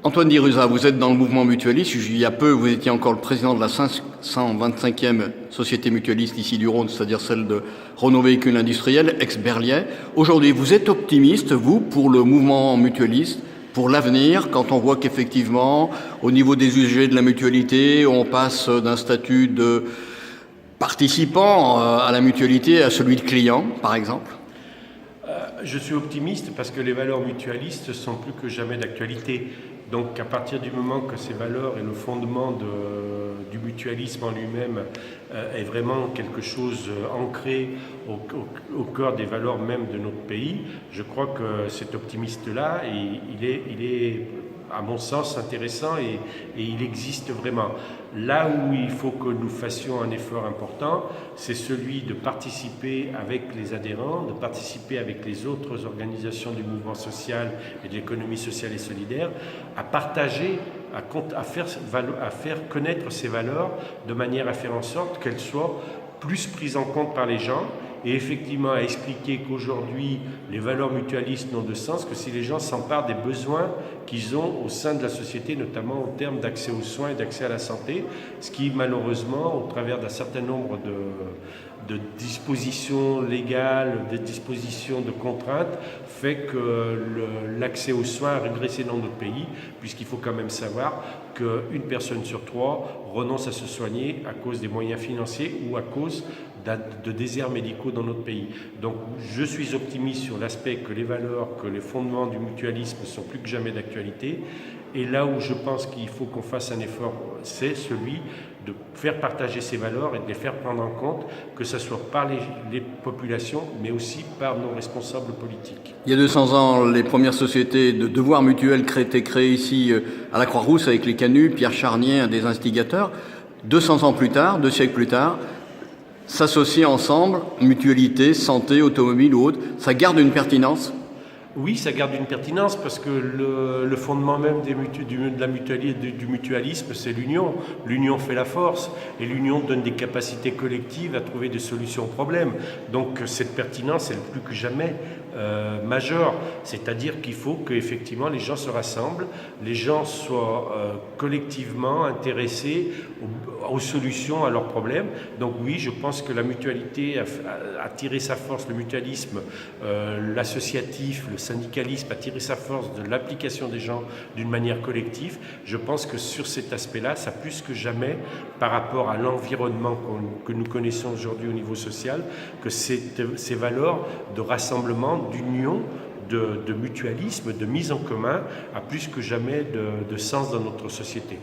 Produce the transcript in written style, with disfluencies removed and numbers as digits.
Antoine Di Rusa, vous êtes dans le mouvement mutualiste. Il y a peu, vous étiez encore le président de la 525e société mutualiste ici du Rhône, c'est-à-dire celle de Renault Véhicules Industriels, ex-Berliet. Aujourd'hui, vous êtes optimiste, vous, pour le mouvement mutualiste, pour l'avenir, quand on voit qu'effectivement, au niveau des usagers de la mutualité, on passe d'un statut de participant à la mutualité à celui de client, par exemple? Je suis optimiste parce que les valeurs mutualistes sont plus que jamais d'actualité. Donc à partir du moment que ces valeurs et le fondement du mutualisme en lui-même est vraiment quelque chose ancré au cœur des valeurs même de notre pays, je crois que cet optimiste-là, il est à mon sens intéressant et il existe vraiment. Là où il faut que nous fassions un effort important, c'est celui de participer avec les adhérents, de participer avec les autres organisations du mouvement social et de l'économie sociale et solidaire, à partager, à faire connaître ces valeurs de manière à faire en sorte qu'elles soient plus prises en compte par les gens et effectivement à expliquer qu'aujourd'hui les valeurs mutualistes n'ont de sens que si les gens s'emparent des besoins qu'ils ont au sein de la société, notamment en termes d'accès aux soins et d'accès à la santé, ce qui malheureusement, au travers d'un certain nombre de dispositions légales, de dispositions de contraintes, fait que l'accès aux soins a régressé dans notre pays, puisqu'il faut quand même savoir qu'une personne sur trois renonce à se soigner à cause des moyens financiers ou à cause de déserts médicaux dans notre pays. Donc je suis optimiste sur l'aspect que les valeurs, que les fondements du mutualisme sont plus que jamais d'actualité. Et là où je pense qu'il faut qu'on fasse un effort, c'est celui de faire partager ces valeurs et de les faire prendre en compte, que ce soit par les populations, mais aussi par nos responsables politiques. Il y a 200 ans, les premières sociétés de devoirs mutuels étaient créées ici à la Croix-Rousse avec les Canuts, Pierre Charnier, un des instigateurs. 200 ans plus tard, 2 siècles plus tard, s'associer ensemble, mutualité, santé, automobile ou autre, ça garde une pertinence? Oui, ça garde une pertinence parce que le fondement même de la mutualité, du mutualisme, c'est l'union. L'union fait la force et l'union donne des capacités collectives à trouver des solutions aux problèmes. Donc cette pertinence, elle est plus que jamais majeure. C'est-à-dire qu'il faut qu'effectivement les gens se rassemblent, les gens soient collectivement intéressés aux solutions à leurs problèmes. Donc oui, je pense que la mutualité a tiré sa force, le mutualisme, l'associatif, le syndicalisme a tiré sa force de l'application des gens d'une manière collective. Je pense que sur cet aspect-là, ça plus que jamais, par rapport à l'environnement que nous connaissons aujourd'hui au niveau social, que ces valeurs de rassemblement, d'union, de mutualisme, de mise en commun, a plus que jamais de sens dans notre société.